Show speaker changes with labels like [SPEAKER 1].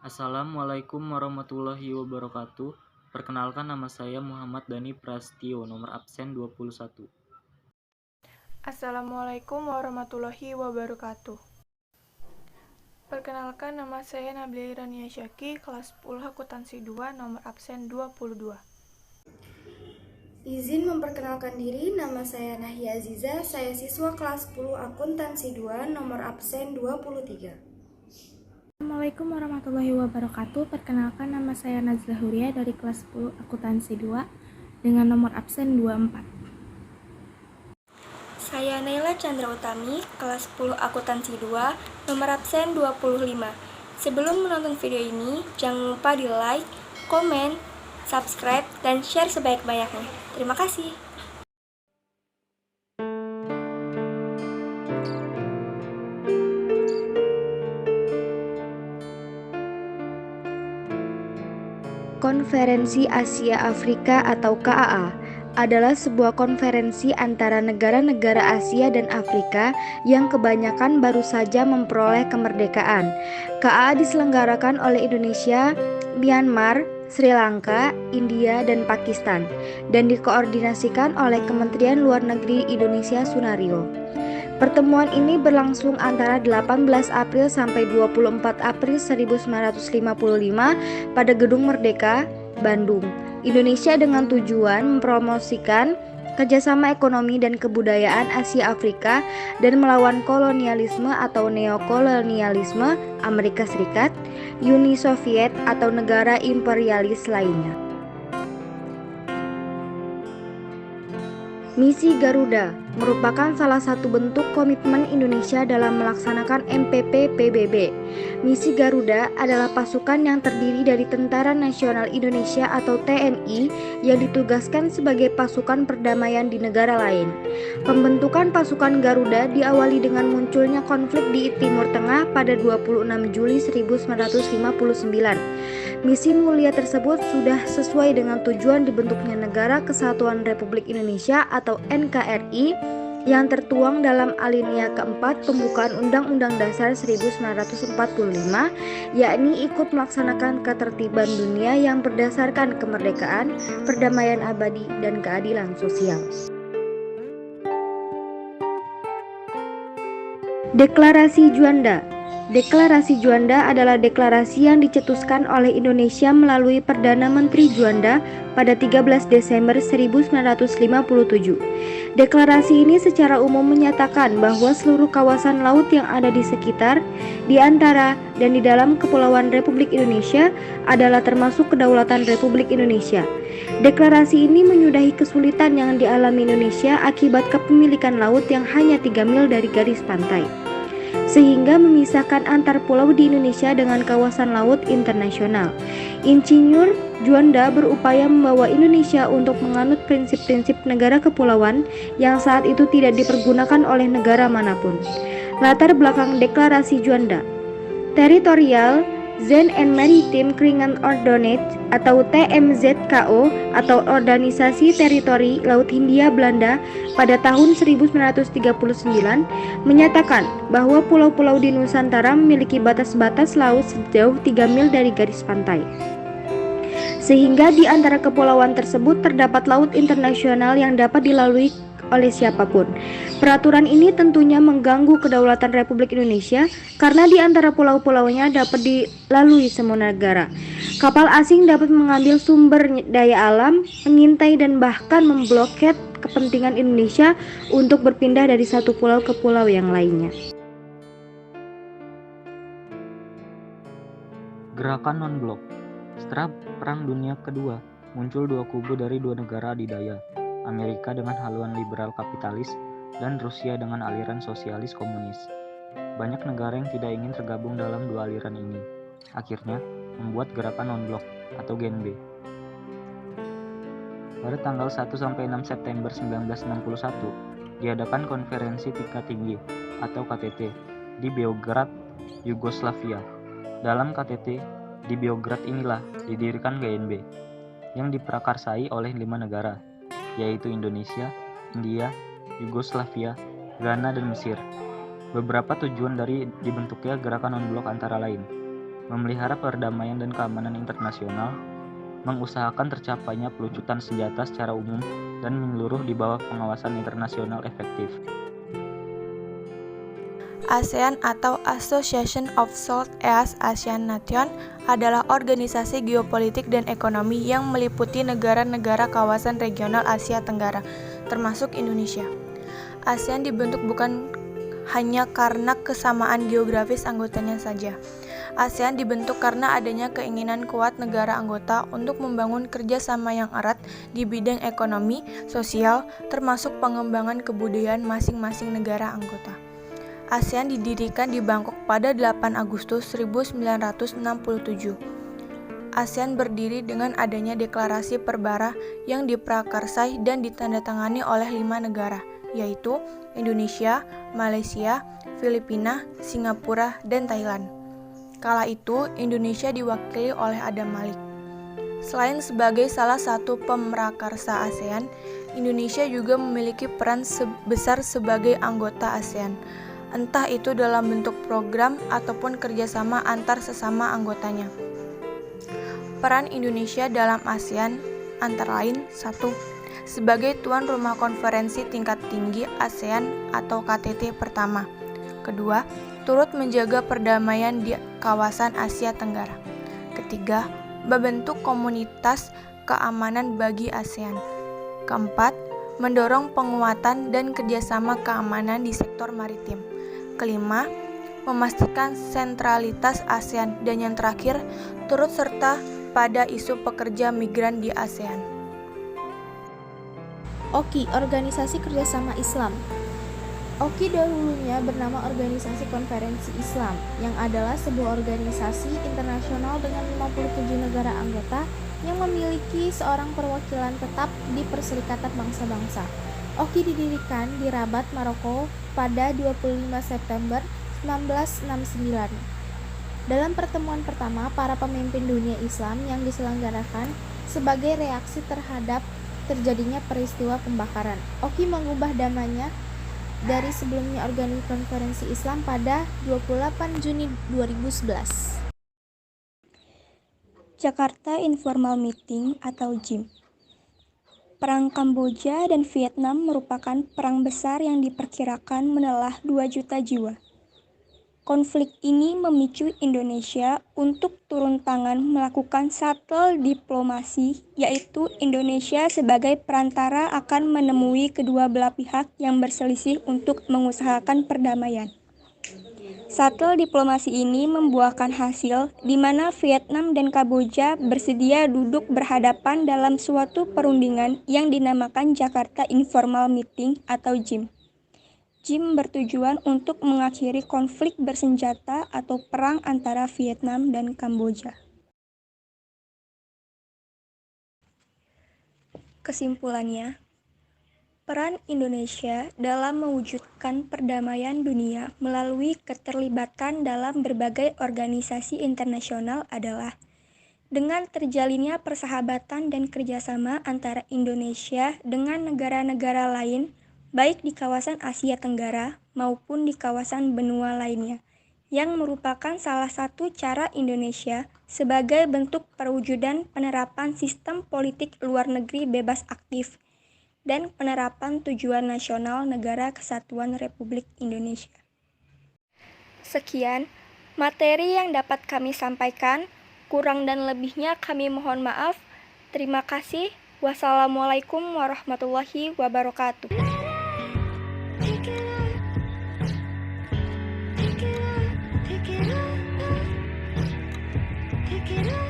[SPEAKER 1] Assalamualaikum warahmatullahi wabarakatuh. Perkenalkan, nama saya Muhammad Dani Prastio, nomor absen 21.
[SPEAKER 2] Assalamualaikum warahmatullahi wabarakatuh. Perkenalkan, nama saya Nabila Irania Syaki, kelas 10 akuntansi 2, nomor absen 22.
[SPEAKER 3] Izin memperkenalkan diri, nama saya Nahia Aziza, saya siswa kelas 10 akuntansi 2, nomor absen 23.
[SPEAKER 4] Assalamualaikum warahmatullahi wabarakatuh. Perkenalkan, nama saya Nazla Huria dari kelas 10 akuntansi 2 dengan nomor absen 24.
[SPEAKER 5] Saya Naila Chandra Utami, kelas 10 akuntansi 2, nomor absen 25. Sebelum menonton video ini, jangan lupa di like, komen, subscribe, dan share sebanyak-banyaknya. Terima kasih.
[SPEAKER 3] Konferensi Asia Afrika atau KAA adalah sebuah konferensi antara negara-negara Asia dan Afrika yang kebanyakan baru saja memperoleh kemerdekaan. KAA diselenggarakan oleh Indonesia, Myanmar, Sri Lanka, India, dan Pakistan, dan dikoordinasikan oleh Kementerian Luar Negeri Indonesia Sunario. Pertemuan ini berlangsung antara 18 April sampai 24 April 1955 pada Gedung Merdeka, Bandung, Indonesia, dengan tujuan mempromosikan kerjasama ekonomi dan kebudayaan Asia Afrika dan melawan kolonialisme atau neokolonialisme Amerika Serikat, Uni Soviet, atau negara imperialis lainnya. Misi Garuda merupakan salah satu bentuk komitmen Indonesia dalam melaksanakan MPP PBB. Misi Garuda adalah pasukan yang terdiri dari Tentara Nasional Indonesia atau TNI yang ditugaskan sebagai pasukan perdamaian di negara lain. Pembentukan pasukan Garuda diawali dengan munculnya konflik di Timur Tengah pada 26 Juli 1959. Misi mulia tersebut sudah sesuai dengan tujuan dibentuknya Negara Kesatuan Republik Indonesia atau NKRI yang tertuang dalam alinea keempat pembukaan Undang-Undang Dasar 1945, yakni ikut melaksanakan ketertiban dunia yang berdasarkan kemerdekaan, perdamaian abadi, dan keadilan sosial. Deklarasi Juanda. Deklarasi Juanda adalah deklarasi yang dicetuskan oleh Indonesia melalui Perdana Menteri Juanda pada 13 Desember 1957. Deklarasi ini secara umum menyatakan bahwa seluruh kawasan laut yang ada di sekitar, di antara, dan di dalam Kepulauan Republik Indonesia adalah termasuk kedaulatan Republik Indonesia. Deklarasi ini menyudahi kesulitan yang dialami Indonesia akibat kepemilikan laut yang hanya 3 mil dari garis pantai, sehingga memisahkan antar pulau di Indonesia dengan kawasan laut internasional. Insinyur Juanda berupaya membawa Indonesia untuk menganut prinsip-prinsip negara kepulauan yang saat itu tidak dipergunakan oleh negara manapun. Latar belakang Deklarasi Juanda: Territorial Zen and Maritime Kringan Ordonance atau TMZKO atau Organisasi Teritori Laut Hindia Belanda pada tahun 1939 menyatakan bahwa pulau-pulau di Nusantara memiliki batas-batas laut sejauh 3 mil dari garis pantai, sehingga di antara kepulauan tersebut terdapat laut internasional yang dapat dilalui oleh siapapun. Peraturan ini tentunya mengganggu kedaulatan Republik Indonesia karena di antara pulau-pulaunya dapat dilalui semua negara. Kapal asing dapat mengambil sumber daya alam, mengintai, dan bahkan memblokir kepentingan Indonesia untuk berpindah dari satu pulau ke pulau yang lainnya.
[SPEAKER 1] Gerakan non-blok. Setelah Perang Dunia Kedua, muncul dua kubu dari dua negara adidaya, Amerika dengan haluan liberal kapitalis dan Rusia dengan aliran sosialis komunis. Banyak negara yang tidak ingin tergabung dalam dua aliran ini, akhirnya membuat gerakan non-blok atau Gen B. Pada tanggal 1-6 September 1961, diadakan konferensi tingkat tinggi atau KTT di Beograd, Yugoslavia. Dalam KTT di Beograd inilah didirikan GNB yang diprakarsai oleh 5 negara, yaitu Indonesia, India, Yugoslavia, Ghana, dan Mesir. Beberapa tujuan dari dibentuknya gerakan non-blok antara lain: memelihara perdamaian dan keamanan internasional, mengusahakan tercapainya pelucutan senjata secara umum dan menyeluruh di bawah pengawasan internasional efektif.
[SPEAKER 2] ASEAN atau Association of Southeast Asian Nations adalah organisasi geopolitik dan ekonomi yang meliputi negara-negara kawasan regional Asia Tenggara, termasuk Indonesia. ASEAN dibentuk bukan hanya karena kesamaan geografis anggotanya saja. ASEAN dibentuk karena adanya keinginan kuat negara anggota untuk membangun kerjasama yang erat di bidang ekonomi, sosial, termasuk pengembangan kebudayaan masing-masing negara anggota. ASEAN didirikan di Bangkok pada 8 Agustus 1967. ASEAN berdiri dengan adanya deklarasi perbara yang diprakarsai dan ditandatangani oleh 5 negara, yaitu Indonesia, Malaysia, Filipina, Singapura, dan Thailand. Kala itu, Indonesia diwakili oleh Adam Malik. Selain sebagai salah satu pemrakarsa ASEAN, Indonesia juga memiliki peran besar sebagai anggota ASEAN, entah itu dalam bentuk program ataupun kerjasama antar sesama anggotanya. Peran Indonesia dalam ASEAN antara lain: 1. Sebagai tuan rumah konferensi tingkat tinggi ASEAN atau KTT pertama. 2. Turut menjaga perdamaian di kawasan Asia Tenggara. 3. Membentuk komunitas keamanan bagi ASEAN. 4. Mendorong penguatan dan kerjasama keamanan di sektor maritim. 5. Memastikan sentralitas ASEAN. Dan yang terakhir, turut serta pada isu pekerja migran di ASEAN.
[SPEAKER 4] OKI, Organisasi Kerjasama Islam. OKI dahulunya bernama Organisasi Konferensi Islam, yang adalah sebuah organisasi internasional dengan 57 negara anggota yang memiliki seorang perwakilan tetap di Perserikatan Bangsa-Bangsa. OKI didirikan di Rabat, Maroko pada 25 September 1969. Dalam pertemuan pertama para pemimpin dunia Islam yang diselenggarakan sebagai reaksi terhadap terjadinya peristiwa pembakaran, OKI mengubah namanya dari sebelumnya Organisasi Konferensi Islam pada 28 Juni 2011.
[SPEAKER 6] Jakarta Informal Meeting atau JIM. Perang Kamboja dan Vietnam merupakan perang besar yang diperkirakan menelah 2 juta jiwa. Konflik ini memicu Indonesia untuk turun tangan melakukan shuttle diplomasi, yaitu Indonesia sebagai perantara akan menemui kedua belah pihak yang berselisih untuk mengusahakan perdamaian. Shuttle diplomasi ini membuahkan hasil di mana Vietnam dan Kamboja bersedia duduk berhadapan dalam suatu perundingan yang dinamakan Jakarta Informal Meeting atau JIM. JIM bertujuan untuk mengakhiri konflik bersenjata atau perang antara Vietnam dan Kamboja. Kesimpulannya, peran Indonesia dalam mewujudkan perdamaian dunia melalui keterlibatan dalam berbagai organisasi internasional adalah dengan terjalinnya persahabatan dan kerjasama antara Indonesia dengan negara-negara lain, baik di kawasan Asia Tenggara maupun di kawasan benua lainnya, yang merupakan salah satu cara Indonesia sebagai bentuk perwujudan penerapan sistem politik luar negeri bebas aktif dan penerapan tujuan nasional Negara Kesatuan Republik Indonesia.
[SPEAKER 5] Sekian materi yang dapat kami sampaikan. Kurang dan lebihnya kami mohon maaf. Terima kasih. Wassalamualaikum warahmatullahi wabarakatuh. Take it up.